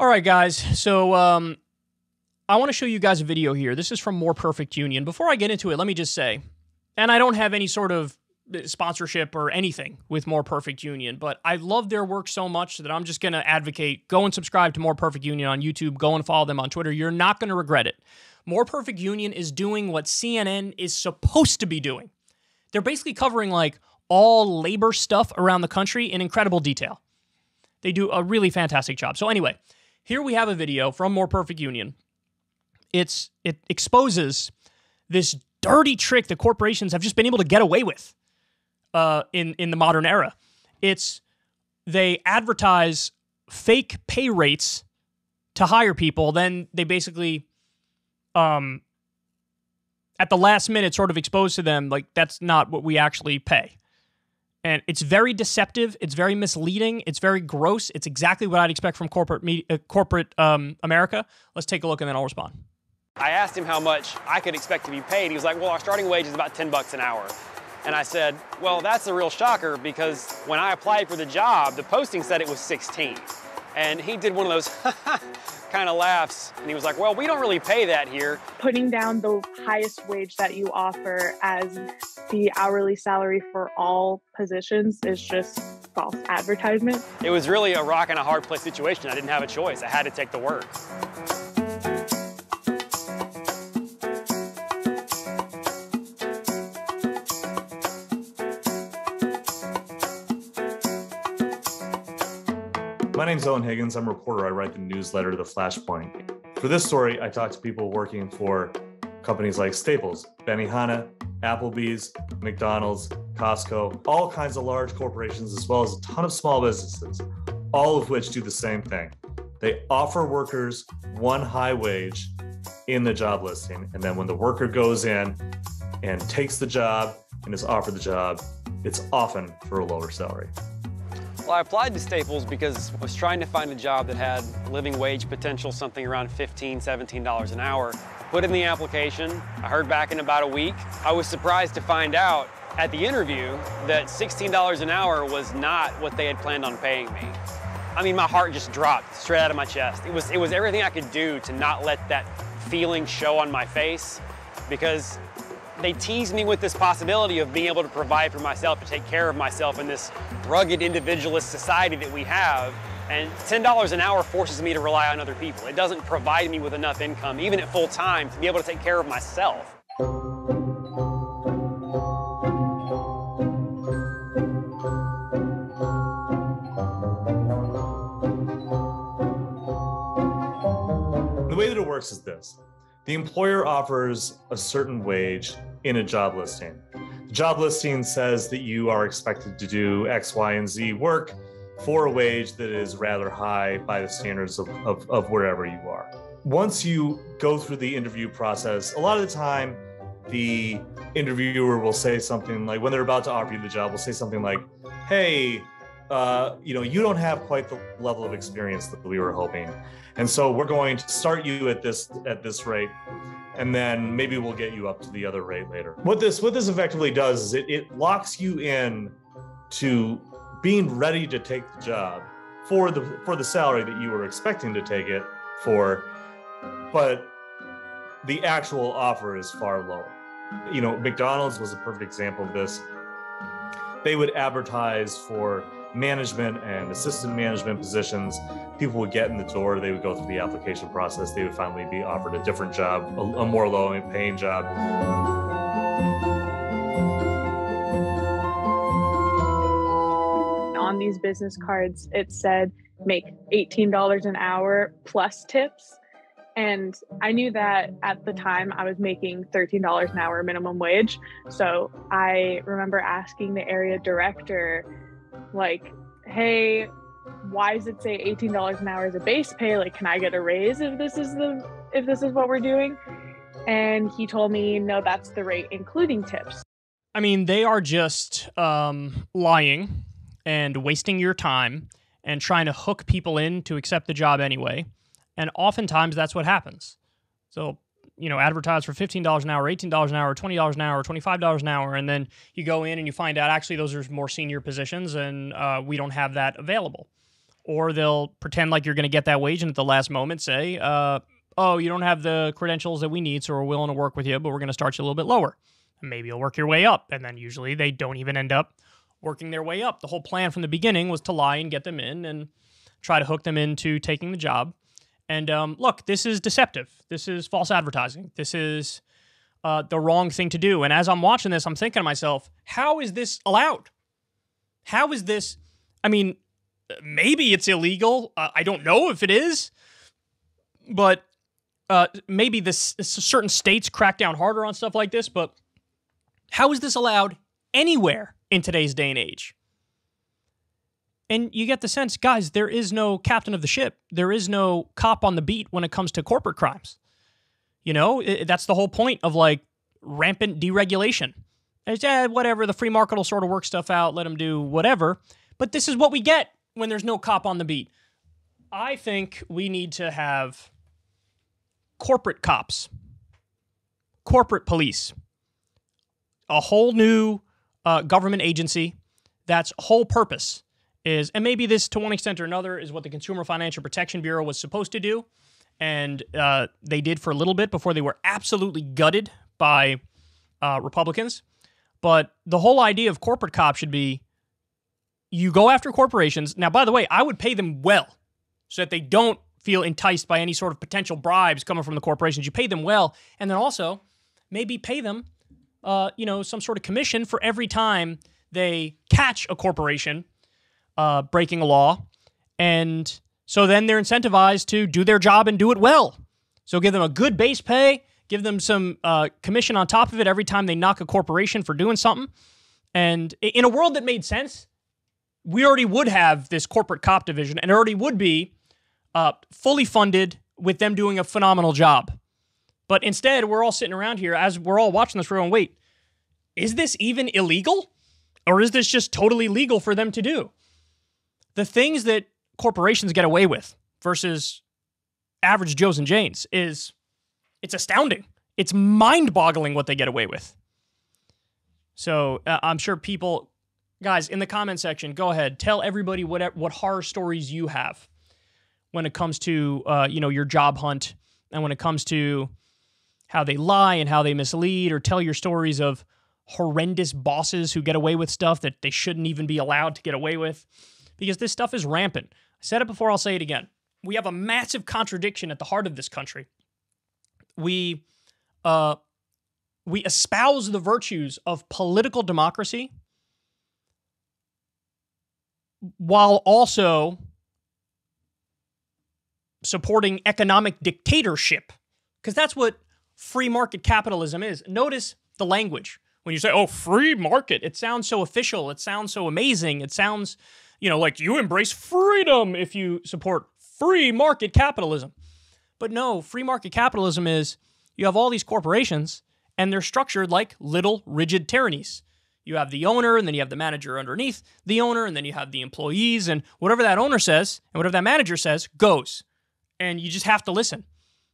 All right, guys. So I want to show you guys a video here. This is from More Perfect Union. Before I get into it, let me just say, and I don't have any sort of sponsorship or anything with More Perfect Union, but I love their work so much that I'm just going to advocate, go and subscribe to More Perfect Union on YouTube, go and follow them on Twitter. You're not going to regret it. More Perfect Union is doing what CNN is supposed to be doing. They're basically covering like all labor stuff around the country in incredible detail. They do a really fantastic job. So anyway, here we have a video from More Perfect Union. It exposes this dirty trick that corporations have just been able to get away with in the modern era. They advertise fake pay rates to hire people, then they basically at the last minute sort of expose to them like that's not what we actually pay. And it's very deceptive, it's very misleading, it's very gross. It's exactly what I'd expect from corporate America. Let's take a look and then I'll respond. I asked him how much I could expect to be paid. He was like, well, our starting wage is about $10 an hour. And I said, well, that's a real shocker because when I applied for the job, the posting said it was 16. And he did one of those kind of laughs. And he was like, well, we don't really pay that here. Putting down the highest wage that you offer as the hourly salary for all positions is just false advertisement. It was really a rock and a hard place situation. I didn't have a choice. I had to take the work. My name's Owen Higgins. I'm a reporter. I write the newsletter, The Flashpoint. For this story, I talked to people working for companies like Staples, Benihana, Applebee's, McDonald's, Costco, all kinds of large corporations, as well as a ton of small businesses, all of which do the same thing. They offer workers one high wage in the job listing, and then when the worker goes in and takes the job and is offered the job, it's often for a lower salary. Well, I applied to Staples because I was trying to find a job that had living wage potential, something around $15, $17 an hour. Put in the application. I heard back in about a week. I was surprised to find out at the interview that $16 an hour was not what they had planned on paying me. I mean, my heart just dropped straight out of my chest. It was everything I could do to not let that feeling show on my face because they teased me with this possibility of being able to provide for myself, to take care of myself in this rugged individualist society that we have. And $10 an hour forces me to rely on other people. It doesn't provide me with enough income, even at full time, to be able to take care of myself. The way that it works is this. The employer offers a certain wage in a job listing. The job listing says that you are expected to do X, Y, and Z work for a wage that is rather high by the standards of wherever you are. Once you go through the interview process, a lot of the time, the interviewer will say something like, when they're about to offer you the job, will say something like, hey, you don't have quite the level of experience that we were hoping. And so we're going to start you at this rate, and then maybe we'll get you up to the other rate later. What this effectively does is it locks you in to being ready to take the job for the salary that you were expecting to take it for, but the actual offer is far lower. McDonald's was a perfect example of this. They would advertise for management and assistant management positions. People would get in the door, they would go through the application process, they would finally be offered a different job, a more low-paying job. On these business cards, it said make $18 an hour plus tips. And I knew that at the time I was making $13 an hour minimum wage. So I remember asking the area director, like, hey, why does it say $18 an hour as a base pay? Like, can I get a raise if this is what we're doing? And he told me, no, that's the rate, including tips. I mean, they are just lying and wasting your time and trying to hook people in to accept the job anyway. And oftentimes that's what happens. So, advertise for $15 an hour, $18 an hour, $20 an hour, $25 an hour, and then you go in and you find out actually those are more senior positions and we don't have that available. Or they'll pretend like you're going to get that wage and at the last moment say, oh, you don't have the credentials that we need, so we're willing to work with you, but we're going to start you a little bit lower. And maybe you'll work your way up. And then usually they don't even end up working their way up. The whole plan from the beginning was to lie and get them in and try to hook them into taking the job. And look, this is deceptive. This is false advertising. This is the wrong thing to do. And as I'm watching this, I'm thinking to myself, how is this allowed? How is this? I mean, maybe it's illegal. I don't know if it is, but maybe certain states crack down harder on stuff like this. But how is this allowed anywhere in today's day and age? And you get the sense, guys, there is no captain of the ship. There is no cop on the beat when it comes to corporate crimes. You know, that's the whole point of like rampant deregulation. It's, whatever, the free market will sort of work stuff out, let them do whatever. But this is what we get when there's no cop on the beat. I think we need to have corporate cops, corporate police, a whole new government agency that's whole purpose is, and maybe this to one extent or another is what the Consumer Financial Protection Bureau was supposed to do, and they did for a little bit before they were absolutely gutted by Republicans. But the whole idea of corporate cops should be, you go after corporations. Now, by the way, I would pay them well so that they don't feel enticed by any sort of potential bribes coming from the corporations. You pay them well, and then also maybe pay them some sort of commission for every time they catch a corporation breaking a law. And so then they're incentivized to do their job and do it well. So give them a good base pay, give them some commission on top of it every time they knock a corporation for doing something. And in a world that made sense, we already would have this corporate cop division and already would be fully funded with them doing a phenomenal job. But instead, we're all sitting around here as we're all watching this, we're going, wait, is this even illegal? Or is this just totally legal for them to do? The things that corporations get away with versus average Joes and Janes it's astounding. It's mind-boggling what they get away with. So I'm sure people, guys, in the comment section, go ahead, tell everybody what horror stories you have when it comes to your job hunt and when it comes to how they lie and how they mislead, or tell your stories of horrendous bosses who get away with stuff that they shouldn't even be allowed to get away with, because this stuff is rampant. I said it before, I'll say it again. We have a massive contradiction at the heart of this country. We espouse the virtues of political democracy while also supporting economic dictatorship, because that's what free market capitalism is. Notice the language. When you say, oh, free market, it sounds so official. It sounds so amazing. It sounds, like you embrace freedom if you support free market capitalism. But no, free market capitalism is you have all these corporations and they're structured like little rigid tyrannies. You have the owner, and then you have the manager underneath the owner, and then you have the employees, and whatever that owner says and whatever that manager says goes. And you just have to listen.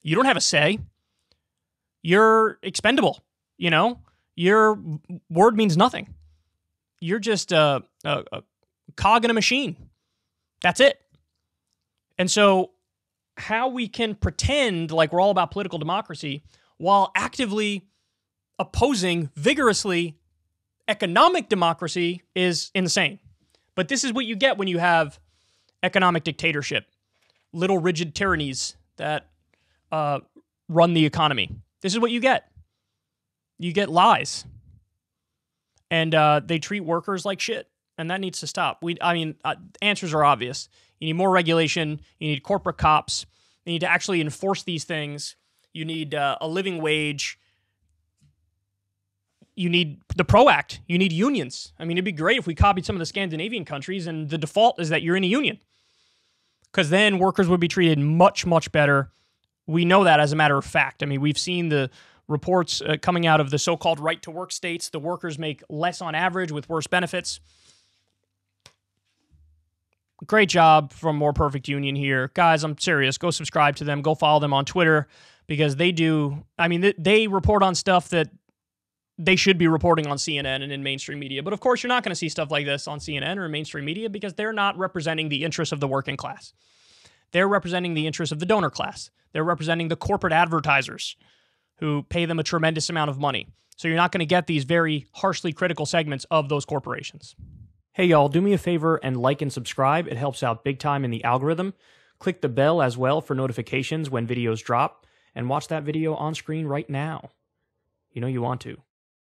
You don't have a say. You're expendable, Your word means nothing. You're just a cog in a machine. That's it. And so how we can pretend like we're all about political democracy while actively opposing vigorously economic democracy is insane. But this is what you get when you have economic dictatorship, little rigid tyrannies that run the economy. This is what you get. You get lies. And they treat workers like shit. And that needs to stop. Answers are obvious. You need more regulation. You need corporate cops. You need to actually enforce these things. You need a living wage. You need the PRO Act. You need unions. It'd be great if we copied some of the Scandinavian countries and the default is that you're in a union. Because then workers would be treated much, much better. We know that as a matter of fact. We've seen the reports coming out of the so-called right-to-work states. The workers make less on average with worse benefits. Great job from More Perfect Union here. Guys, I'm serious. Go subscribe to them. Go follow them on Twitter because they do, they report on stuff that they should be reporting on CNN and in mainstream media. But of course, you're not going to see stuff like this on CNN or in mainstream media because they're not representing the interests of the working class. They're representing the interests of the donor class. They're representing the corporate advertisers who pay them a tremendous amount of money. So you're not going to get these very harshly critical segments of those corporations. Hey, y'all, do me a favor and like and subscribe. It helps out big time in the algorithm. Click the bell as well for notifications when videos drop, and watch that video on screen right now. You know you want to.